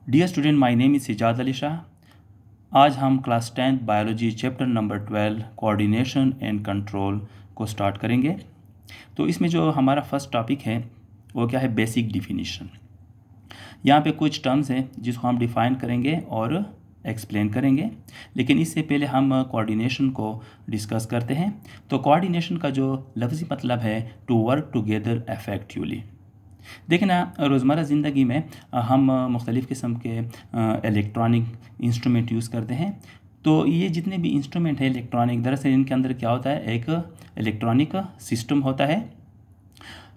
Dear student, my name is Sijad Ali Shah. आज हम class 10th biology chapter number 12 coordination and control को start करेंगे। तो इसमें जो हमारा फर्स्ट टॉपिक है वो क्या है, बेसिक डिफिनीशन। यहाँ पे कुछ टर्म्स हैं जिसको हम डिफ़ाइन करेंगे और एक्सप्लेन करेंगे, लेकिन इससे पहले हम कोऑर्डिनेशन को डिस्कस करते हैं। तो कोऑर्डिनेशन का जो लफ्ज़ी मतलब है टू वर्क टुगेदर इफेक्टिवली। देखें ना, रोज़मर्रा ज़िंदगी में हम मुख्तलिफ़ किस्म के इलेक्ट्रॉनिक इंस्ट्रूमेंट यूज़ करते हैं। तो ये जितने भी इंस्ट्रूमेंट हैं इलेक्ट्रॉनिक, दरअसल इनके अंदर क्या होता है, एक इलेक्ट्रॉनिक सिस्टम होता है।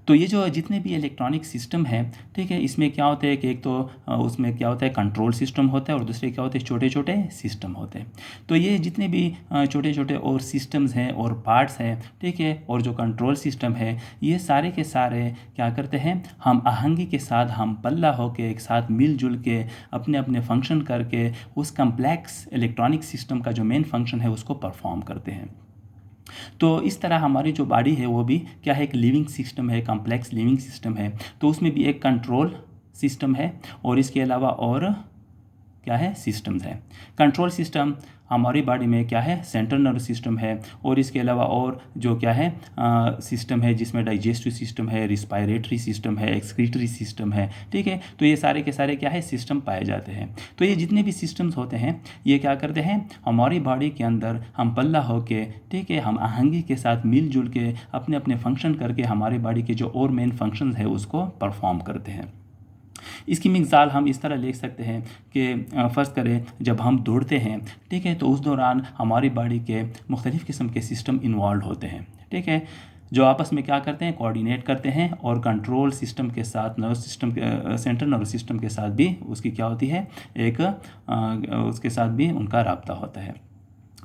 तो ये जो जितने भी इलेक्ट्रॉनिक सिस्टम है, ठीक है, इसमें क्या होता है कि एक तो उसमें क्या होता है, कंट्रोल सिस्टम होता है, और दूसरे क्या होते हैं, छोटे छोटे सिस्टम होते हैं। तो ये जितने भी छोटे छोटे और सिस्टम्स हैं और पार्ट्स हैं, ठीक है, और जो कंट्रोल सिस्टम है, ये सारे के सारे क्या करते हैं, हम आहंगी के साथ, हम पल्ला होकर एक साथ मिलजुल के अपने अपने फंक्शन करके उस कम्प्लेक्स इलेक्ट्रॉनिक सिस्टम का जो मेन फंक्शन है उसको परफॉर्म करते हैं। तो इस तरह हमारी जो बॉडी है वो भी क्या है, एक लिविंग सिस्टम है, कम्प्लेक्स लिविंग सिस्टम है। तो उसमें भी एक कंट्रोल सिस्टम है और इसके अलावा और क्या है, सिस्टम्स है। कंट्रोल सिस्टम हमारी बॉडी में क्या है, सेंट्रल नर्वस सिस्टम है, और इसके अलावा और जो क्या है सिस्टम है जिसमें डाइजेस्टिव सिस्टम है, रिस्पायरेटरी सिस्टम है, एक्सक्रीटरी सिस्टम है, ठीक है। तो ये सारे के सारे क्या है, सिस्टम पाए जाते हैं। तो ये जितने भी सिस्टम्स होते हैं ये क्या करते हैं, हमारी बॉडी के अंदर हम पल्ला होके, ठीक है, हम आहंगी के साथ मिलजुल के अपने अपने फंक्शन करके हमारी बॉडी के जो और मेन फंक्शंस है उसको परफॉर्म करते हैं। इसकी मिसाल हम इस तरह ले सकते हैं कि फ़र्ज़ करें जब हम दौड़ते हैं, ठीक है, तो उस दौरान हमारी बॉडी के मुख्तलिफ़ किस्म के सिस्टम इन्वॉल्व होते हैं, ठीक है, जो आपस में क्या करते हैं, कोऑर्डिनेट करते हैं, और कंट्रोल सिस्टम के साथ नर्वस सिस्टम के सेंट्रल नर्वस सिस्टम के साथ भी उसकी क्या होती है, एक उसके साथ भी उनका राब्ता होता है।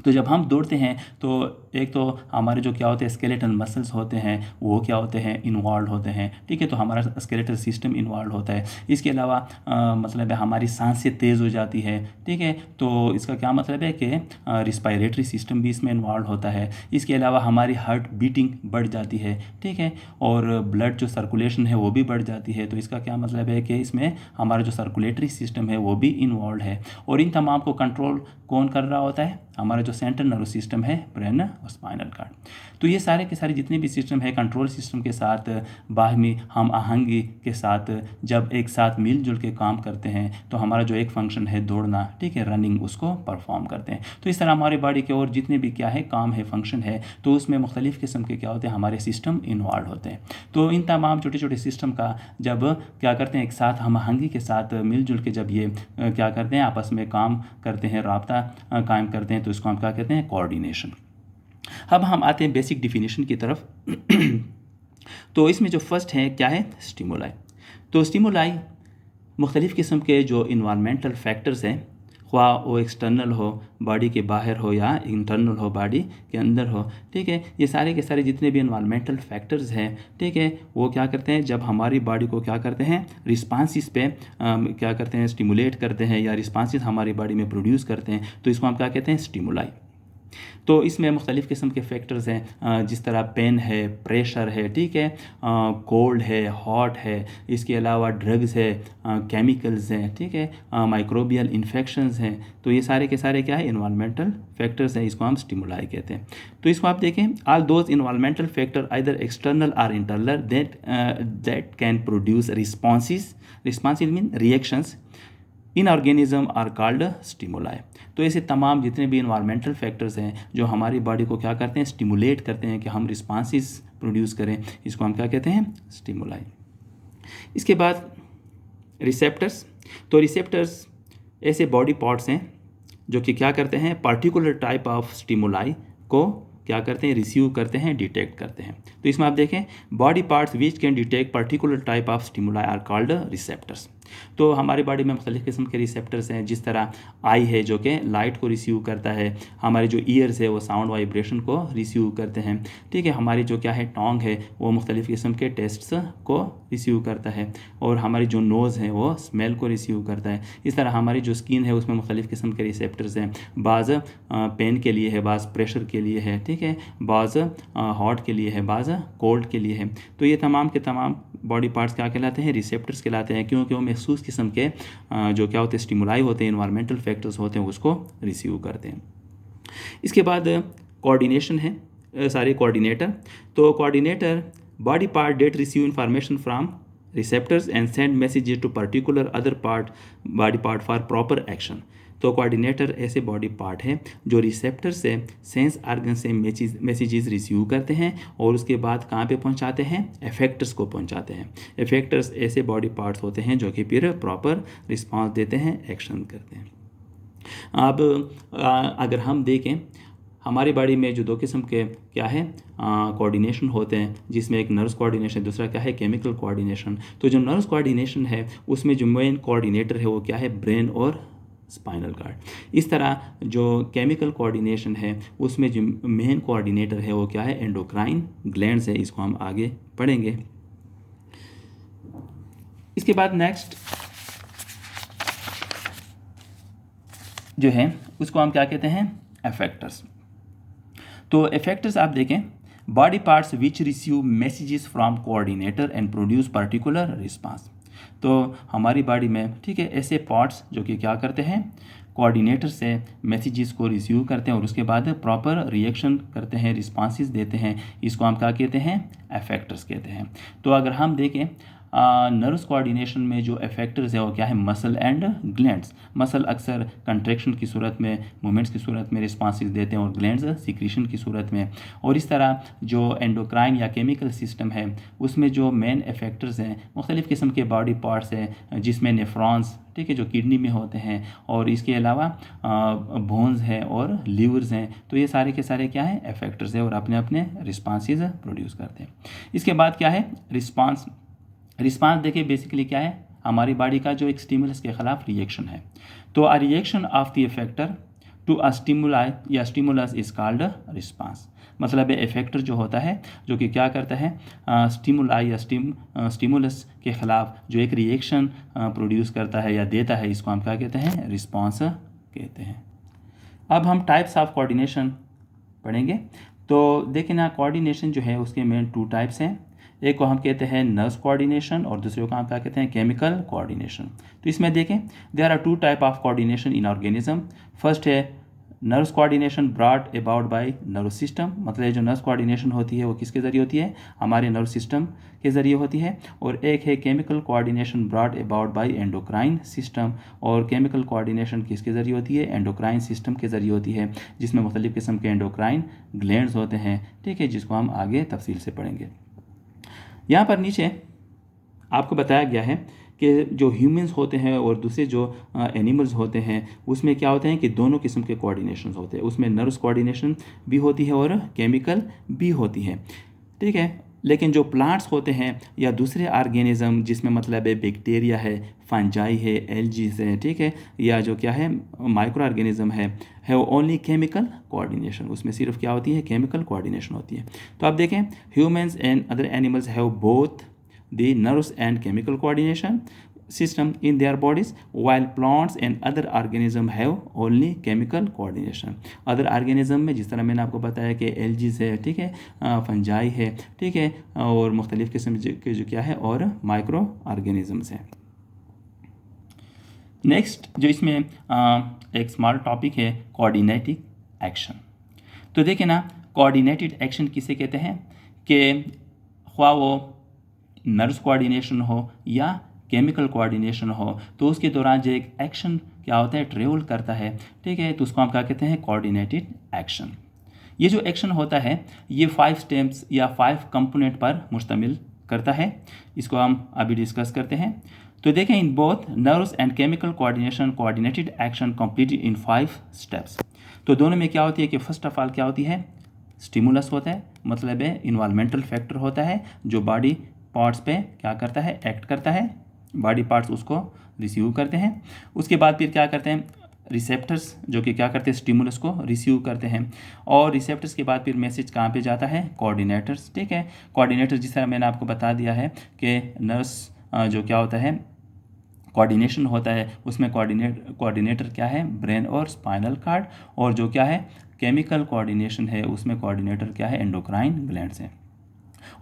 तो जब हम दौड़ते हैं तो एक तो हमारे जो क्या होते हैं स्केलेटल मसल्स होते हैं वो क्या होते हैं, इन्वॉल्व होते हैं, ठीक है, तो हमारा स्केलेटल सिस्टम इन्वॉल्व होता है। इसके अलावा मतलब है हमारी सांसें तेज़ हो जाती है, ठीक है, तो इसका क्या मतलब है कि रिस्पायरेटरी सिस्टम भी इसमें इन्वॉल्व होता है। इसके अलावा हमारी हार्ट बीटिंग बढ़ जाती है, ठीक है, और ब्लड जो सर्कुलेशन है वो भी बढ़ जाती है। तो इसका क्या मतलब है कि इसमें हमारा जो सर्कुलेटरी सिस्टम है वो भी इन्वॉल्व है। और इन तमाम को कंट्रोल कौन कर रहा होता है, हमारा जो सेंट्रल नर्वस सिस्टम है, ब्रेन और स्पाइनल कार्ड। तो ये सारे के सारे जितने भी सिस्टम है कंट्रोल सिस्टम के साथ बाहमी हम आहंगी के साथ जब एक साथ मिलजुल के काम करते हैं तो हमारा जो एक फंक्शन है दौड़ना, ठीक है, रनिंग, उसको परफॉर्म करते हैं। तो इस तरह हमारी बॉडी के और जितने भी क्या है काम है, फंक्शन है, तो उसमें मुख्तलिफ़ किस्म के क्या होते हैं, हमारे सिस्टम इन्वॉल्व होते हैं। तो इन तमाम छोटे छोटे सिस्टम का जब क्या करते हैं, एक साथ हम आहंगी के साथ मिलजुल के जब ये क्या करते हैं, आपस में काम करते हैं, राब्ता कायम करते हैं, तो इसको हम क्या कहते हैं, कोऑर्डिनेशन। अब हम आते हैं बेसिक डिफिनीशन की तरफ। तो इसमें जो फर्स्ट है क्या है, स्टिमुलाई। तो स्टिमुलाई मुख्तलिफ़ किस्म के जो इन्वायरमेंटल फैक्टर्स हैं, ख्वाह वो एक्सटर्नल हो, बॉडी के बाहर हो, या इंटरनल हो, बॉडी के अंदर हो, ठीक है, ये सारे के सारे जितने भी इन्वायरमेंटल फैक्टर्स हैं, ठीक है, वो क्या करते हैं, जब हमारी बॉडी को क्या करते हैं, रिस्पांसिस पे क्या करते हैं, स्टिमुलेट करते हैं, या रिस्पांसिस हमारी बॉडी में प्रोड्यूस करते हैं, तो इसको हम क्या कहते हैं, स्टिमुलाई। तो इसमें मुख्तलिफ़ किस्म के फैक्टर्स हैं, जिस तरह पेन है, प्रेशर है, ठीक है, कोल्ड है, हॉट है, इसके अलावा ड्रग्स है, केमिकल्स हैं, ठीक है, माइक्रोबियल इन्फेक्शंस हैं। तो ये सारे के सारे क्या है, इन्वायरमेंटल फैक्टर्स हैं, इसको हम स्टिमुलाई कहते हैं। तो इसको आप देखें, all those environmental factor either external और internal that can produce responses mean reactions in organism are called stimuli. तो ऐसे तमाम जितने भी इन्वायरमेंटल फैक्टर्स हैं जो हमारी बॉडी को क्या करते हैं, स्टिमुलेट करते हैं कि हम रिस्पॉन्सिस प्रोड्यूस करें, इसको हम क्या कहते हैं, स्टिमुलाई। इसके बाद रिसेप्टर्स। तो रिसेप्टर्स ऐसे बॉडी पार्ट्स हैं जो कि क्या करते हैं, पर्टिकुलर टाइप ऑफ स्टिमुलाई को क्या करते हैं, रिसीव करते हैं, डिटेक्ट करते हैं। तो इसमें आप देखें, body parts which can detect particular type of stimuli are called receptors. तो हमारी बॉडी में मुख्तलिफ़ किस्म के रिसेप्टर्स हैं, जिस तरह आई है जो कि लाइट को रिसीव करता है, हमारे जो ईयर्स है वो साउंड वाइब्रेशन को रिसीव करते हैं, ठीक है, हमारी जो क्या है टोंग है वो मुख्तलिफ़ किस्म के टेस्ट्स को रिसीव करता है, और हमारी जो नोज़ है वो स्मेल को रिसीव करता है। इस तरह हमारी जो स्किन है उसमें मुख्तलिफ़ किस्म के रिसेप्टर्स हैं, बाज़ पेन के लिए है, बाज़ प्रेशर के लिए है, ठीक है, बाज़ हॉट के लिए है, बाज़ कोल्ड के लिए है। तो ये तमाम के तमाम बॉडी पार्ट्स क्या कहलाते हैं, रिसेप्टर्स कहलाते हैं, क्योंकि वो महसूस किस्म के जो क्या होते हैं स्टिमुलाई होते हैं, इन्वायरमेंटल फैक्टर्स होते हैं, उसको रिसीव करते हैं। इसके बाद कोऑर्डिनेशन है, सारे कोऑर्डिनेटर। तो coordinator body part that receive information from receptors and send messages to particular other part body part for proper action. तो कोऑर्डिनेटर ऐसे बॉडी पार्ट हैं जो रिसेप्टर से सेंस आर्गन से मैसेजेस रिसीव करते हैं और उसके बाद कहाँ पे पहुँचाते हैं, इफेक्टर्स को पहुँचाते हैं। इफेक्टर्स ऐसे बॉडी पार्ट्स होते हैं जो कि फिर प्रॉपर रिस्पांस देते हैं, एक्शन करते हैं। अब अगर हम देखें हमारी बॉडी में जो दो किस्म के क्या है कोऑर्डिनेशन होते हैं, जिसमें एक नर्व्स कोऑर्डिनेशन, दूसरा क्या है केमिकल कोऑर्डिनेशन। तो जो नर्व्स कोऑर्डिनेशन है उसमें जो मेन कोऑर्डिनेटर है वो क्या है, ब्रेन और स्पाइनल कार्ड। इस तरह जो केमिकल कोऑर्डिनेशन है उसमें जो मेन कोऑर्डिनेटर है वो क्या है, एंडोक्राइन ग्लैंड्स है। इसको हम आगे पढ़ेंगे। इसके बाद नेक्स्ट जो है उसको हम क्या कहते हैं, इफेक्टर्स। तो इफेक्टर्स आप देखें, body parts which receive messages from coordinator and produce particular response. तो हमारी बॉडी में ठीक है ऐसे पार्ट्स जो कि क्या करते हैं, कोऑर्डिनेटर से मैसेजेस को रिसीव करते हैं और उसके बाद प्रॉपर रिएक्शन करते हैं, रिस्पांसेस देते हैं। इसको हम क्या कहते हैं, इफेक्टर्स कहते हैं। तो अगर हम देखें नर्व्स कोऑर्डिनेशन में जो इफेक्टर्स है वो क्या है, मसल एंड ग्लैंड्स। मसल अक्सर कंट्रैक्शन की सूरत में, मूवमेंट्स की सूरत में रिस्पांसेस देते हैं और ग्लैंड्स सिक्रीशन की सूरत में। और इस तरह जो एंडोक्राइन या केमिकल सिस्टम है उसमें जो मेन इफेक्टर्स हैं मुख्तलिफ़ किस्म के बॉडी पार्ट्स हैं, जिसमें नेफ्रॉन्स ठीक है जो किडनी में होते हैं, और इसके अलावा बोन्स हैं और लीवर्स हैं। तो ये सारे के सारे क्या हैं, इफेक्टर्स हैं और अपने अपने रिस्पांसेस प्रोड्यूस करते हैं। इसके बाद क्या है, रिस्पांस। रिस्पांस देखिए बेसिकली क्या है, हमारी बॉडी का जो एक स्टिमुलस के खिलाफ रिएक्शन है। तो a reaction of the effector to a stimuli या स्टिमुलस इज कॉल्ड रिस्पांस। मतलब इफेक्टर जो होता है जो कि क्या करता है, स्टिमुलाई या स्टिमुलस के खिलाफ जो एक रिएक्शन प्रोड्यूस करता है या देता है, इसको हम क्या कहते हैं, रिस्पांस कहते हैं। अब हम टाइप्स ऑफ कोऑर्डिनेशन पढ़ेंगे। तो देखिए ना, कोऑर्डिनेशन जो है उसके मेन 2 टाइप्स हैं। एक को हम कहते हैं नर्व्स कोऑर्डिनेशन और दूसरे को हम क्या कहते हैं, केमिकल कोऑर्डिनेशन। तो इसमें देखें there are 2 type of coordination in organism. First है nerves coordination brought about by nerve system. मतलब जो नर्व्स कोऑर्डिनेशन होती है वो किसके ज़रिए होती है, हमारे नर्व सिस्टम के ज़रिए होती है। और एक है chemical coordination brought about bye endocrine system. और केमिकल कोऑर्डिनेशन किसके ज़रिए होती है, एंडोक्राइन सिस्टम के ज़रिए होती है, जिसमें मुख्तलिफ़ किस्म के एंडोक्राइन ग्लैंड्स होते हैं। ठीक है, जिसको हम आगे तफसील से पढ़ेंगे। यहाँ पर नीचे आपको बताया गया है कि जो ह्यूमंस होते हैं और दूसरे जो एनिमल्स होते हैं उसमें क्या होते हैं कि दोनों किस्म के कोऑर्डिनेशन होते हैं। उसमें नर्व्स कोऑर्डिनेशन भी होती है और केमिकल भी होती है। ठीक है, लेकिन जो प्लांट्स होते हैं या दूसरे ऑर्गेनिज्म, जिसमें मतलब है बैक्टीरिया है, फंजाई है, एल्जीज है, ठीक है, या जो क्या है माइक्रो ऑर्गेनिज्म है वो ओनली केमिकल कोऑर्डिनेशन। उसमें सिर्फ क्या होती है, केमिकल कोऑर्डिनेशन होती है। तो आप देखें humans and other animals have both the nerves and chemical coordination system in their bodies, while plants and other organism have only chemical coordination. Other organism में जिस तरह मैंने आपको बताया कि एल्जीज है, ठीक है, फंजाई है, ठीक है, और मुख्तलिफ़ किस्म के जो क्या है और माइक्रो ऑर्गेनिजम्स हैं। नेक्स्ट जो इसमें एक स्मॉल टॉपिक है, कोऑर्डिनेटेड एक्शन। तो देखिए ना, कोऑर्डिनेटेड एक्शन किसे कहते हैं कि ख्वाह वो नर्व्स कोऑर्डिनेशन हो या केमिकल कोऑर्डिनेशन हो, तो उसके दौरान जो एक एक्शन क्या होता है, ट्रेवल करता है। ठीक है, तो उसको हम क्या कहते हैं, कोऑर्डिनेटेड एक्शन। ये जो एक्शन होता है ये 5 स्टेप्स या 5 कंपोनेंट पर मुश्तमिल करता है। इसको हम अभी डिस्कस करते हैं। तो देखें, in both nerves and chemical coordination coordinated action completed in 5 steps. तो दोनों में क्या होती है कि फर्स्ट ऑफ ऑल क्या होती है, स्टिमुलस होता है, मतलब है इन्वायरमेंटल फैक्टर होता है जो बॉडी पार्ट्स पे क्या करता है, एक्ट करता है। बॉडी पार्ट्स उसको रिसीव करते हैं। उसके बाद फिर क्या करते हैं, रिसेप्टर्स जो कि क्या करते हैं, स्टिमुलस को रिसीव करते हैं। और रिसेप्टर्स के बाद फिर मैसेज कहाँ पे जाता है, कोऑर्डिनेटर्स। ठीक है, कोऑर्डिनेटर जिस तरह मैंने आपको बता दिया है कि नर्व्स जो क्या होता है कोऑर्डिनेशन होता है, उसमें कोऑर्डिनेटर क्या है, ब्रेन और स्पाइनल कार्ड। और जो क्या है केमिकल कोऑर्डिनेशन है उसमें कोऑर्डिनेटर क्या है, एंडोक्राइन ग्लैंड्स हैं।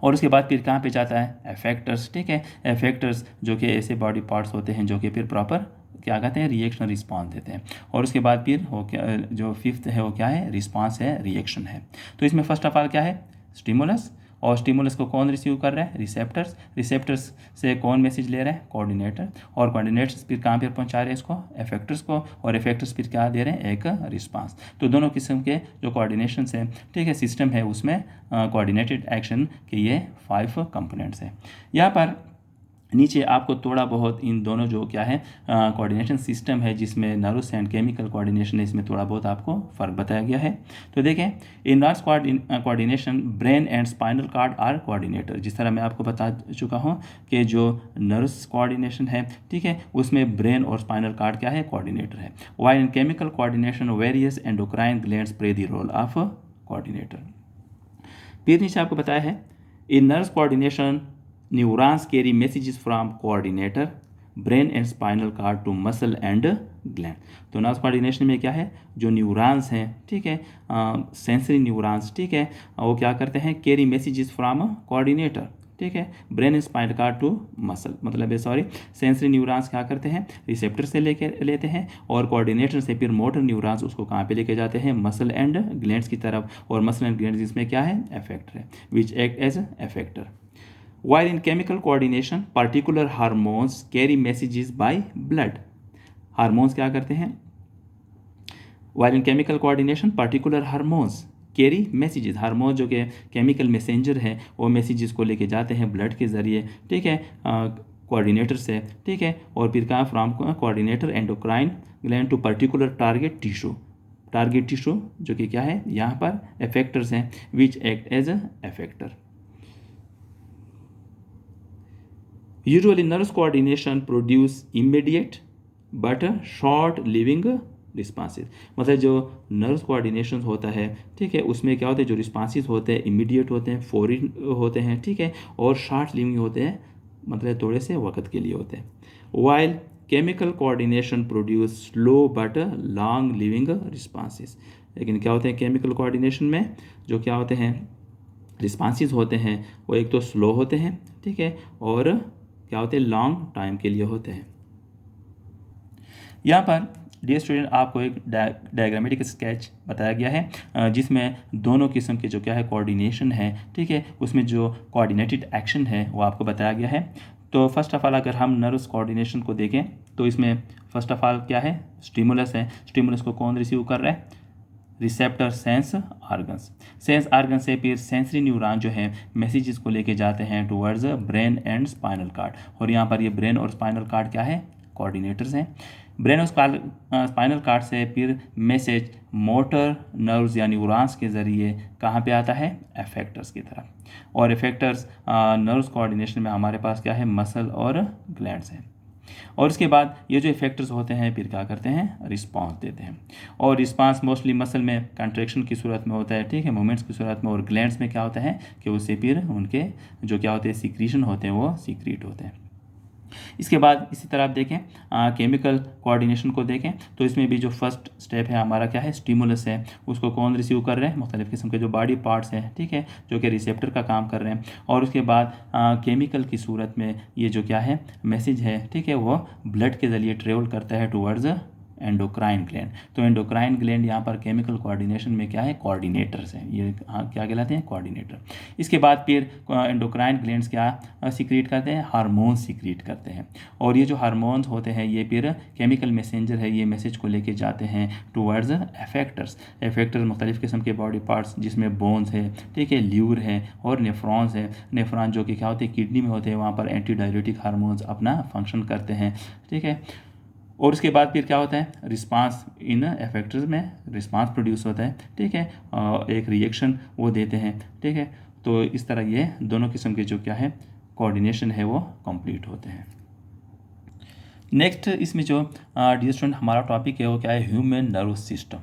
और उसके बाद फिर कहाँ पे जाता है, एफेक्टर्स, ठीक है। एफेक्टर्स जो कि ऐसे बॉडी पार्ट्स होते हैं जो कि फिर प्रॉपर क्या कहते हैं, रिएक्शन रिस्पांस देते हैं। और उसके बाद फिर वो क्या, जो फिफ्थ है वो क्या है, रिस्पांस है, रिएक्शन है। तो इसमें फर्स्ट ऑफ ऑल क्या है, स्टिमुलस, और स्टिमुलस को कौन रिसीव कर रहा है, रिसेप्टर्स, रिसेप्टर्स से कौन मैसेज ले रहा है, कोऑर्डिनेटर, और कोऑर्डिनेटर्स फिर कहाँ पर पहुँचा रहे हैं इसको, इफेक्टर्स को, और इफेक्टर्स फिर क्या दे रहे हैं, एक रिस्पांस। तो दोनों किस्म के जो कोऑर्डिनेशन है, ठीक है, सिस्टम है, उसमें कोऑर्डिनेटेड एक्शन के ये 5 कंपोनेंट्स हैं। यहाँ पर नीचे आपको थोड़ा बहुत इन दोनों जो क्या है कोऑर्डिनेशन सिस्टम है, जिसमें नर्वस एंड केमिकल कोऑर्डिनेशन है, इसमें थोड़ा बहुत आपको फ़र्क बताया गया है। तो देखें, in nerves coordination brain and spinal cord are coordinator. जिस तरह मैं आपको बता चुका हूँ कि जो नर्व्स कोऑर्डिनेशन है, ठीक है, उसमें ब्रेन और स्पाइनल कॉर्ड क्या है, कोऑर्डिनेटर है। While in chemical coordination various endocrine glands play the role of coordinator. फिर नीचे आपको बताया है, in nerves coordination neurons carry messages from coordinator brain and spinal cord to muscle and gland. तो nerves coordination में क्या है, जो न्यूरॉन्स हैं, ठीक है, सेंसरी न्यूरॉन्स, ठीक है, वो क्या करते हैं, कैरी मैसेजेस फ्रॉम कोऑर्डिनेटर, ठीक है, brain and spinal cord to muscle, मतलब सॉरी, सेंसरी न्यूरॉन्स क्या करते हैं, रिसेप्टर से लेते हैं, और कोऑर्डिनेटर से फिर मोटर न्यूरॉन्स उसको कहाँ पे लेके जाते हैं, मसल एंड ग्लैंड्स की तरफ। और मसल एंड ग्लैंड्स इसमें क्या है, इफेक्टर है, which act as effector. While in chemical coordination, particular hormones carry messages by blood. Hormones क्या करते हैं? While in chemical coordination, particular hormones carry messages. Hormones जो कि chemical messenger है, वो messages को लेके जाते हैं blood के ज़रिए, ठीक है, कोऑर्डिनेटर से, ठीक है, और फिर कहाँ from coordinator endocrine gland to particular target tissue. Target tissue जो कि क्या है, यहाँ पर इफेक्टर्स हैं, which act as a effector. Usually nerves coordination produce immediate but short living responses। मतलब जो नर्व्स कोऑर्डिनेशन होता है, ठीक है, उसमें क्या होते हैं, जो रिस्पॉन्सेज होते हैं इमीडिएट होते हैं, फौरी होते हैं, ठीक है, और शॉर्ट लिविंग होते हैं, मतलब थोड़े से वक्त के लिए होते हैं। While chemical coordination produce slow but long living responses. लेकिन क्या होते हैं केमिकल कोऑर्डिनेशन में, जो क्या होते हैं रिस्पॉन्सेज होते हैं, वो एक तो स्लो होते हैं, ठीक है, और क्या होते हैं, लॉन्ग टाइम के लिए होते हैं। यहाँ पर डियर स्टूडेंट आपको एक डायग्रामेटिक स्केच बताया गया है, जिसमें दोनों किस्म के जो क्या है कोऑर्डिनेशन है, ठीक है, उसमें जो कोऑर्डिनेटेड एक्शन है वो आपको बताया गया है। तो फर्स्ट ऑफ ऑल अगर हम नर्व्स कोऑर्डिनेशन को देखें तो इसमें फर्स्ट ऑफ ऑल क्या है, स्टिमुलस है। स्टिमुलस को कौन रिसीव कर रहा है, receptor sense organs. Sense organ से फिर सेंसरी न्यूरॉन जो है मैसेजेस को लेके जाते हैं towards brain and spinal cord. और यहाँ पर ये ब्रेन और स्पाइनल कॉर्ड क्या है, कोऑर्डिनेटर्स हैं। ब्रेन और स्पाइनल कॉर्ड से फिर मैसेज मोटर नर्व्स या न्यूरॉन्स के ज़रिए कहाँ पे आता है, इफेक्टर्स की तरफ। और इफेक्टर्स नर्व्स कोऑर्डिनेशन में हमारे पास क्या है, मसल और ग्लैंड्स हैं। और उसके बाद ये जो इफेक्टर्स होते हैं फिर क्या करते हैं, रिस्पांस देते हैं। और रिस्पांस मोस्टली मसल में कंट्रैक्शन की सूरत में होता है, ठीक है, मूवमेंट्स की सूरत में। और ग्लैंड्स में क्या होता है कि उससे फिर उनके जो क्या होते हैं सीक्रीशन होते हैं वो सीक्रेट होते हैं। इसके बाद इसी तरह आप देखें केमिकल कोऑर्डिनेशन को देखें तो इसमें भी जो फर्स्ट स्टेप है हमारा क्या है, स्टिमुलस है। उसको कौन रिसीव कर रहे हैं, मुख्तलिफ़ किस्म के जो बॉडी पार्ट्स हैं, ठीक है, जो कि रिसेप्टर का काम कर रहे हैं। और उसके बाद केमिकल की सूरत में ये जो क्या है मैसेज है, ठीक है, वो ब्लड के ज़रिए ट्रेवल करता है टूवर्ड्स एंडोक्राइन ग्लैंड। तो एंडोक्राइन ग्लैंड यहाँ पर केमिकल कोऑर्डिनेशन में क्या है, कोऑर्डिनेटर्स हैं। ये क्या कहलाते हैं, कोऑर्डिनेटर। इसके बाद फिर एंडोक्राइन ग्लैंड्स क्या सीक्रेट करते हैं, हार्मोन्स सीक्रेट करते हैं। और ये जो हार्मोन्स होते हैं ये फिर केमिकल मैसेंजर है, ये मैसेज को लेके जाते हैं टूवर्ड्स इफेक्टर्स। इफेक्टर्स मुख्तलिफ़ किस्म के बॉडी पार्ट्स जिसमें बोन्स है, ठीक है, ल्यूर है और नेफ्रॉन्स है। नेफ्रॉन जो कि क्या होते हैं किडनी में होते हैं, वहाँ पर एंटी डायरेटिक हार्मोन्स अपना फंक्शन करते हैं, ठीक है। और उसके बाद फिर क्या होता है, रिस्पांस इन इफेक्टर्स में रिस्पांस प्रोड्यूस होता है, ठीक है, एक रिएक्शन वो देते हैं, ठीक है। तो इस तरह ये दोनों किस्म के जो क्या है कोऑर्डिनेशन है वो कंप्लीट होते हैं। नेक्स्ट इसमें जो डियर स्टूडेंट हमारा टॉपिक है वो क्या है, ह्यूमन नर्व सिस्टम।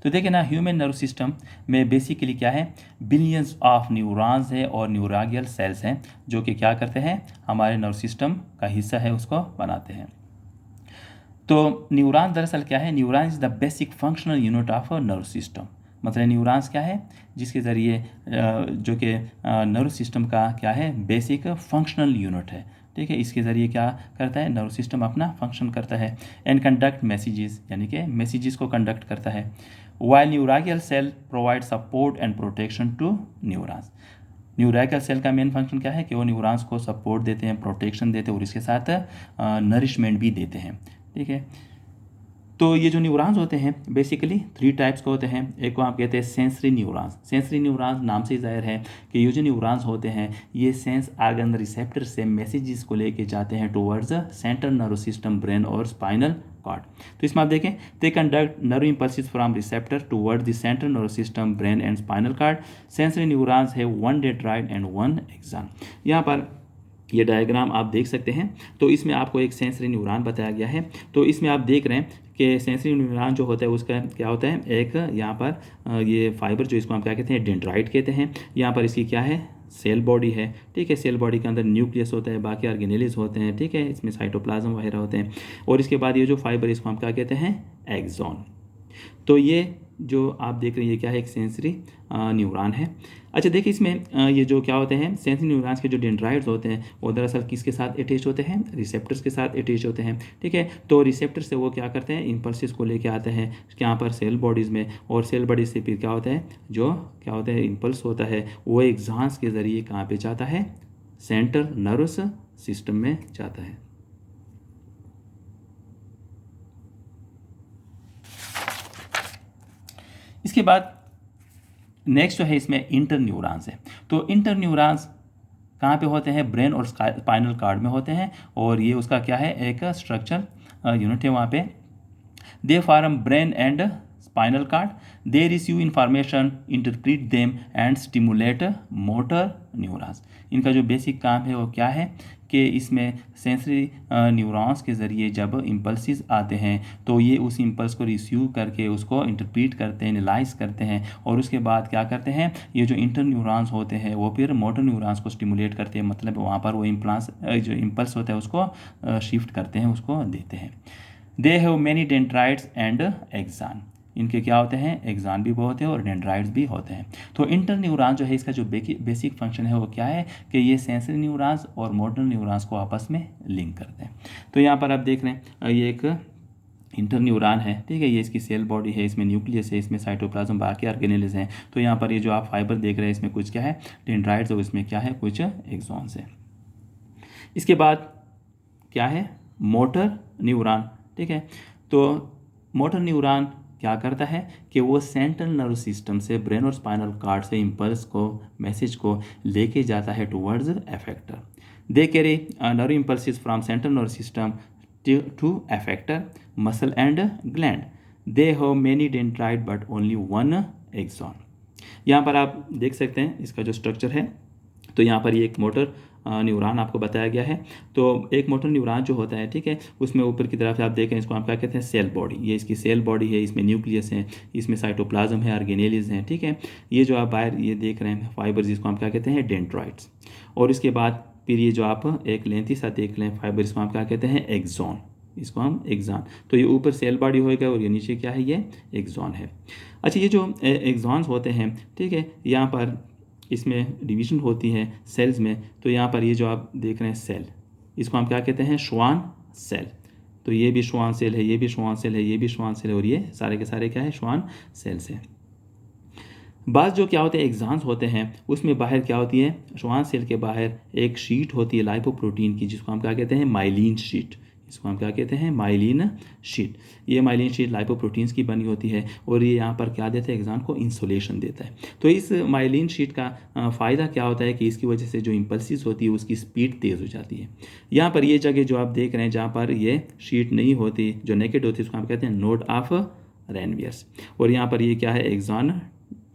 तो देखिए ना, ह्यूमन नर्व सिस्टम में बेसिकली क्या है, बिलियंस ऑफ न्यूरॉन्स है और न्यूरागियल सेल्स हैं जो कि क्या करते हैं, हमारे नर्व सिस्टम का हिस्सा है उसको बनाते हैं। तो न्यूरॉन दरअसल क्या है, neuron is the basic functional unit of a nerve system. मतलब न्यूरॉन्स क्या है, जिसके ज़रिए जो कि नर्व सिस्टम का क्या है, बेसिक फंक्शनल यूनिट है, ठीक है। इसके ज़रिए क्या करता है, नर्व सिस्टम अपना फंक्शन करता है। एंड कंडक्ट मैसेजेस, यानी कि मैसेजेस को कंडक्ट करता है। While neuroglial cell provide support and protection to neurons. Neuroglial cell का मेन फंक्शन क्या है कि वो न्यूरॉन्स को सपोर्ट देते हैं, प्रोटेक्शन देते हैं और इसके साथ नरिशमेंट भी देते हैं, ठीक है। तो ये जो न्यूरॉन्स होते हैं बेसिकली 3 टाइप्स के होते हैं। एक को आप कहते हैं सेंसरी न्यूरॉन्स। सेंसरी न्यूरॉन्स नाम से ही जाहिर है कि ये जो न्यूरॉन्स होते हैं ये सेंस आर्गन रिसेप्टर से मैसेजेस को लेके जाते हैं towards central nerve system, brain और स्पाइनल कॉर्ड। तो इसमें आप देखें, they conduct nerve impulses from receptor toward the central nerve system, brain and spinal cord. Sensory neurons है 1 डेंड्राइट एंड 1 एक्सॉन। यहाँ पर ये डायग्राम आप देख सकते हैं। तो इसमें आपको एक सेंसरी न्यूरॉन बताया गया है। तो इसमें आप देख रहे हैं कि सेंसरी न्यूरॉन जो होता है उसका क्या होता है, एक यहाँ पर ये फाइबर जो इसको हम क्या कहते हैं, डेंड्राइट कहते हैं। यहाँ पर इसकी क्या है, सेल बॉडी है, ठीक है। सेल बॉडी के अंदर न्यूक्लियस होता है, बाकी ऑर्गेनेल्स होते हैं, ठीक है। इसमें साइटोप्लाज्म वगैरह होते हैं। और इसके बाद ये जो फाइबर इसको हम क्या कहते हैं, एक्सॉन। तो ये जो आप देख रहे हैं ये क्या है, एक सेंसरी न्यूरॉन है। अच्छा देखिए, इसमें ये जो क्या होते हैं, सेंसरी न्यूरॉन्स के जो डेंड्राइट्स होते हैं वो दरअसल किसके साथ अटैच होते हैं, रिसेप्टर्स के साथ अटैच होते हैं, ठीक है। तो रिसेप्टर से वो क्या करते हैं, इम्पल्सिस को लेके आते हैं यहाँ पर सेल बॉडीज़ में, और सेल बॉडीज से फिर क्या होता है, जो क्या होता है इम्पल्स होता है वो एक्सॉन्स के ज़रिए कहाँ पे जाता है, सेंट्रल नर्वस सिस्टम में जाता है। इसके बाद नेक्स्ट जो है इसमें इंटर न्यूरॉन्स है। तो इंटर न्यूरॉन्स कहाँ पे होते हैं, ब्रेन और स्पाइनल कॉर्ड में होते हैं, और ये उसका क्या है, एक स्ट्रक्चर यूनिट है वहाँ पे। They form brain and spinal cord, they receive information, interpret them and stimulate motor neurons. इनका जो बेसिक काम है वो क्या है कि इसमें सेंसरी न्यूरॉन्स के ज़रिए जब इम्पल्सिस आते हैं तो ये उस इम्पल्स को रिसीव करके उसको इंटरप्रीट करते हैं, एनालाइज करते हैं, और उसके बाद क्या करते हैं, ये जो इंटर न्यूरॉन्स होते हैं वो फिर मोटर न्यूरॉन्स को स्टिमुलेट करते हैं, मतलब वहाँ पर वो जो इम्पल्स होता है उसको शिफ्ट करते हैं, उसको देते हैं। They have many dendrites and axon. इनके क्या होते हैं, एक्सॉन भी बहुत है और डेंड्राइट्स भी होते हैं। तो इंटर न्यूरॉन जो है इसका जो बेसिक फंक्शन है वो क्या है कि ये सेंसरी न्यूरॉन्स और मोटर न्यूरॉन्स को आपस में लिंक करते हैं। तो यहाँ पर आप देख रहे हैं ये एक इंटर न्यूरॉन है, ठीक है। ये इसकी सेल बॉडी है, इसमें न्यूक्लियस है, इसमें साइटोप्लाज्म, बाकी ऑर्गेनेल्स हैं। तो यहाँ पर ये जो आप फाइबर देख रहे हैं इसमें कुछ क्या है, डेंड्राइट्स, और इसमें क्या है, कुछ एक्सॉन्स है। इसके बाद क्या है, मोटर न्यूरॉन, ठीक है। तो मोटर न्यूरॉन क्या करता है कि वो सेंट्रल नर्व सिस्टम से, ब्रेन और स्पाइनल कॉर्ड से इम्पल्स को, मैसेज को लेके जाता है towards effector. They carry nerve impulses from central nerve system to effector, muscle and gland. They have many dendrite but only 1 axon. यहाँ पर आप देख सकते हैं इसका जो स्ट्रक्चर है। तो यहाँ पर ये एक मोटर न्यूरॉन आपको बताया गया है। तो एक मोटर न्यूरॉन जो होता है, ठीक है, उसमें ऊपर की तरफ आप देखें इसको हम क्या कहते हैं, सेल बॉडी। ये इसकी सेल बॉडी है, इसमें न्यूक्लियस है, इसमें साइटोप्लाज्म है, ऑर्गेनेल्स हैं, ठीक है। ये जो आप बाहर ये देख रहे हैं फाइबर, जिसको हम क्या कहते हैं, डेंड्राइट्स। और इसके बाद फिर ये जो आप एक लेंथी सा देख लें फाइबर, इसको हम क्या कहते हैं, एक्सॉन। इसको हम एक्सॉन। तो ये ऊपर सेल बॉडी होएगा और ये नीचे क्या है, ये एक्सॉन है। अच्छा, ये जो एक्सॉन्स होते हैं, ठीक है, यहाँ पर इसमें डिवीजन होती है सेल्स में। तो यहाँ पर ये जो आप देख रहे हैं सेल, इसको हम क्या कहते हैं, श्वान सेल। तो ये भी श्वान सेल है, ये भी श्वान सेल है, ये भी श्वान सेल है, और ये सारे के सारे क्या है, श्वान सेल्स है। बाद जो क्या होते हैं, एक्सॉन्स होते हैं, उसमें बाहर क्या होती है, श्वान सेल के बाहर एक शीट होती है लाइपोप्रोटीन की, जिसको हम क्या कहते हैं, माइलिन शीट। इसको हम क्या कहते हैं, माइलिन शीट। ये माइलिन शीट लाइपोप्रोटीन्स की बनी होती है, और ये यहाँ पर क्या देता है, एक्सॉन को इंसुलेशन देता है। तो इस माइलिन शीट का फ़ायदा क्या होता है कि इसकी वजह से जो इम्पल्सिस होती है उसकी स्पीड तेज़ हो जाती है। यहाँ पर ये जगह जो आप देख रहे हैं जहाँ पर ये शीट नहीं होती, जो नेकेड होती है, उसको हम कहते हैं नोड ऑफ रैनवियर्स। और यहाँ पर ये क्या है, एक्सॉन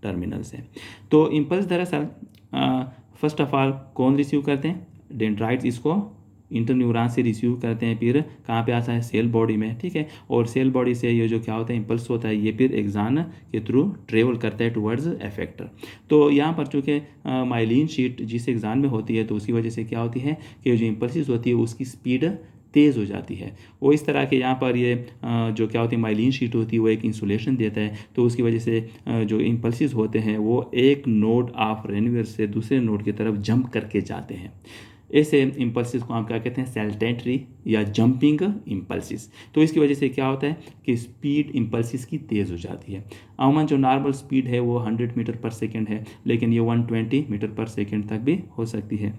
टर्मिनल्स है। तो इम्पल्स दरअसल फर्स्ट ऑफ ऑल कौन रिसीव करते हैं, डेंड्राइट्स इसको इंटरन्यूरॉन से रिसीव करते हैं, फिर कहाँ पे आता है, सेल बॉडी में, ठीक है। और सेल बॉडी से ये जो क्या होता है, इम्पल्स होता है, ये फिर एक्सॉन के थ्रू ट्रेवल करता है टुवर्ड्स एफेक्टर। तो यहाँ पर चूँकि माइलिन शीट जिस एक्सॉन में होती है, तो उसकी वजह से क्या होती है कि जो इम्पल्सिस होती है उसकी स्पीड तेज़ हो जाती है। वो इस तरह के यहाँ पर ये जो क्या होती है माइलिन शीट होती है वो एक इंसुलेशन देता है, तो उसकी वजह से जो इम्पल्सिस होते हैं वो एक नोड ऑफ रेनिवर से दूसरे नोड की तरफ जंप करके जाते हैं। ऐसे इम्पल्सिस को हम क्या कहते हैं, सैल्टेंटरी या जंपिंग इम्पल्सिस। तो इसकी वजह से क्या होता है कि स्पीड इम्पल्सिस की तेज़ हो जाती है। अमूमन जो नॉर्मल स्पीड है वो 100 मीटर पर सेकेंड है, लेकिन ये 120 मीटर पर सेकेंड तक भी हो सकती है।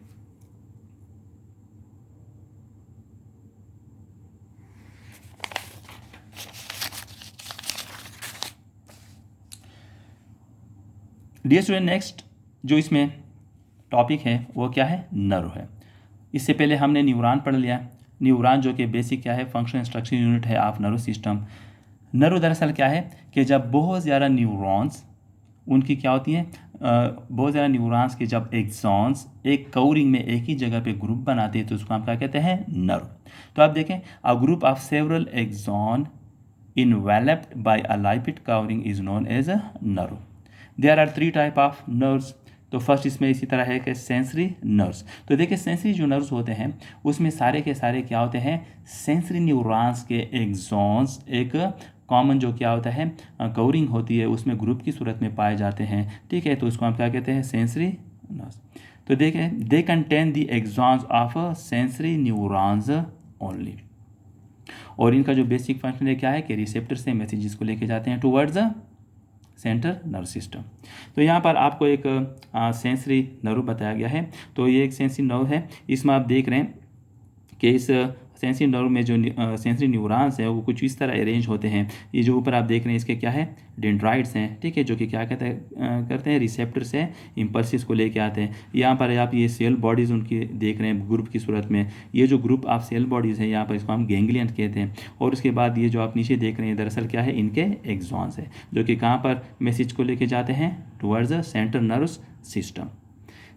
डियर स्टूडेंट, नेक्स्ट जो इसमें टॉपिक है वो क्या है, नर्व है। इससे पहले हमने न्यूरॉन पढ़ लिया। न्यूरॉन जो कि बेसिक क्या है, फंक्शन इंस्ट्रक्शन यूनिट है ऑफ नर्व सिस्टम। नर्व दरअसल क्या है कि जब बहुत ज़्यादा न्यूरॉन्स उनकी क्या होती हैं, बहुत ज़्यादा न्यूरॉन्स के जब एक्सॉन्स एक कवरिंग में एक ही जगह पे ग्रुप बनाते हैं तो उसको हम क्या कहते हैं, नर्व। तो आप देखें, a group of several axon enveloped by a lipid covering is known as a nerve. There are 3 type of nerves. तो फर्स्ट इसमें इसी तरह है कि सेंसरी नर्व्स। तो देखिए सेंसरी जो नर्व्स होते हैं उसमें सारे के सारे क्या होते हैं, सेंसरी न्यूरॉन्स के एक्सॉन्स एक कॉमन जो क्या होता है कवरिंग होती है उसमें ग्रुप की सूरत में पाए जाते हैं। ठीक है, तो उसको हम क्या कहते हैं, सेंसरी नर्व्स। तो देखें, they contain the axons of sensory neurons only. और इनका जो बेसिक फंक्शन है क्या है कि रिसेप्टर से मैसेजेस को लेके जाते हैं towards the central nerve system. तो यहाँ पर आपको एक सेंसरी नर्व बताया गया है। तो ये एक सेंसरी नर्व है, इसमें आप देख रहे हैं कि इस सेंसरी नर्व में जो सेंसरी न्यूरॉन्स हैं वो कुछ इस तरह अरेंज होते हैं। ये जो ऊपर आप देख रहे हैं इसके क्या है, डेंड्राइट्स हैं। ठीक है, जो कि क्या करते हैं रिसेप्टर से इम्पल्सिस को लेके आते हैं। यहाँ पर आप ये सेल बॉडीज़ उनकी देख रहे हैं ग्रुप की सूरत में। ये जो ग्रुप ऑफ सेल बॉडीज़ हैं यहाँ पर इसको हम गैंग्लियन कहते हैं। और उसके बाद ये जो आप नीचे देख रहे हैं दरअसल क्या है, इनके एक्सॉन्स है जो कि कहाँ पर मैसेज को लेके जाते हैं, towards the central nerve system.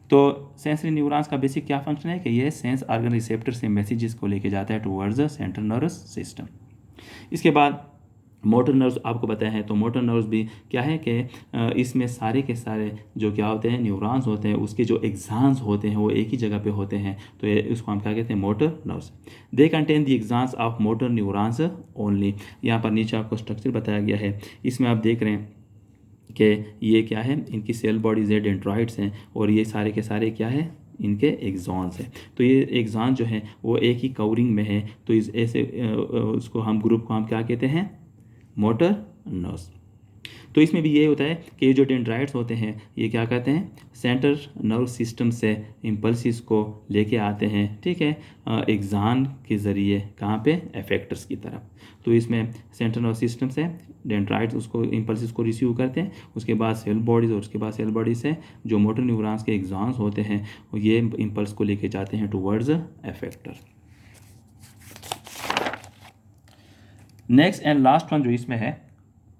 तो सेंसरी न्यूरॉन्स का बेसिक क्या फंक्शन है कि ये सेंस ऑर्गन रिसेप्टर से मैसेजेस को लेके जाता है towards the central nervous system. इसके बाद मोटर नर्व्स आपको बताया है। तो मोटर नर्व्स भी क्या है कि इसमें सारे के सारे जो क्या होते हैं न्यूरॉन्स होते हैं उसके जो एक्सॉन्स होते हैं वो एक ही जगह पे होते हैं, तो ये उसको हम क्या कहते हैं, motor nerves. They contain the axons of motor neurons only. यहाँ पर नीचे आपको स्ट्रक्चर बताया गया है, इसमें आप देख रहे हैं कि ये क्या है, इनकी सेल बॉडीज़ है, डेंड्राइट्स हैं, और ये सारे के सारे क्या है, इनके एक्सॉन्स हैं। तो ये एक्सॉन जो है वो एक ही कवरिंग में है, तो इस ऐसे उसको हम ग्रुप को हम क्या कहते हैं, मोटर नर्व्स। तो इसमें भी ये होता है कि ये जो डेंड्राइट्स होते हैं ये क्या कहते हैं, सेंट्रल नर्व सिस्टम से इम्पल्सिस को लेके आते हैं। ठीक है, एक्सॉन के ज़रिए कहाँ पे, एफेक्टर्स की तरफ। तो इसमें सेंट्रल नर्व सिस्टम से डेंड्राइट्स उसको इम्पल्सिस को रिसीव करते हैं, उसके बाद सेल बॉडीज़, और उसके बाद सेल बॉडी से जो मोटर न्यूरॉन्स के एक्सॉन्स होते हैं ये इम्पल्स को लेके जाते हैं towards एफेक्टर। Next and last one जो इसमें है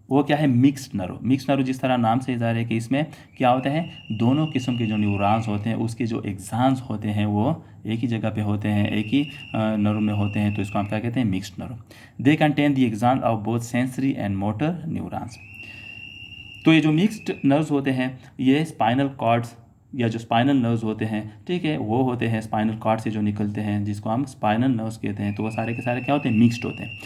वो क्या है, मिक्स्ड नर्व। मिक्स्ड नर्व जिस तरह नाम से ज़ाहिर है कि इसमें क्या होता है, दोनों किस्म के जो न्यूरॉन्स होते हैं उसके जो एक्सॉन्स होते हैं वो एक ही जगह पे होते हैं, एक ही नर्व में होते हैं, तो इसको हम क्या कहते हैं, mixed nerve. They contain the axon of both sensory and motor neurons. तो ये जो मिक्स्ड नर्व्स होते हैं ये स्पाइनल कॉर्ड्स या जो स्पाइनल नर्व्स होते हैं, ठीक है, वो होते हैं स्पाइनल कॉर्ड से जो निकलते हैं जिसको हम स्पाइनल नर्व्स कहते हैं। तो वो सारे के सारे क्या होते हैं, मिक्स्ड होते हैं।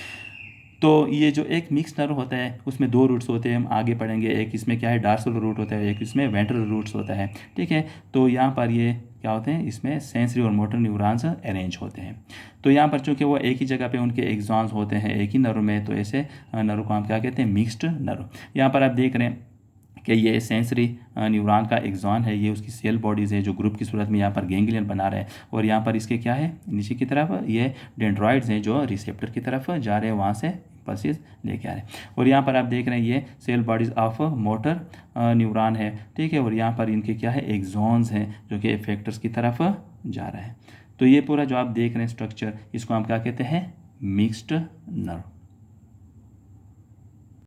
तो ये जो एक मिक्स नर्व होता है उसमें 2 रूट्स होते हैं, हम आगे पढ़ेंगे। एक इसमें क्या है, डार्सल रूट होता है, एक इसमें वेंट्रल रूट्स होता है। ठीक है, तो यहाँ पर ये क्या होते हैं, इसमें सेंसरी और मोटर न्यूरॉन्स अरेंज होते हैं। तो यहाँ पर चूँकि वो एक ही जगह पे उनके एक्सॉन्स होते हैं एक ही नर्व में, तो ऐसे नर्व को हम क्या कहते हैं, मिक्स्ड नर्व। यहाँ पर आप देख रहे हैं कि ये सेंसरी न्यूरॉन का एक्सॉन है, ये उसकी सेल बॉडीज़ है जो ग्रुप की सूरत में यहाँ पर गैंग्लियन बना रहे हैं, और यहाँ पर इसके क्या है, नीचे की तरफ ये डेंड्रॉइड्स हैं जो रिसेप्टर की तरफ जा रहे हैं, वहाँ से पल्सेस लेके आ रहे हैं। और यहाँ पर आप देख रहे हैं ये cell bodies of motor neuron है। ठीक है, और यहाँ पर इनके क्या है, एक्सॉन्स हैं जो कि इफेक्टर्स की तरफ जा रहा है। तो ये पूरा जो आप देख रहे हैं स्ट्रक्चर, इसको हम क्या कहते हैं, मिक्स्ड नर्व।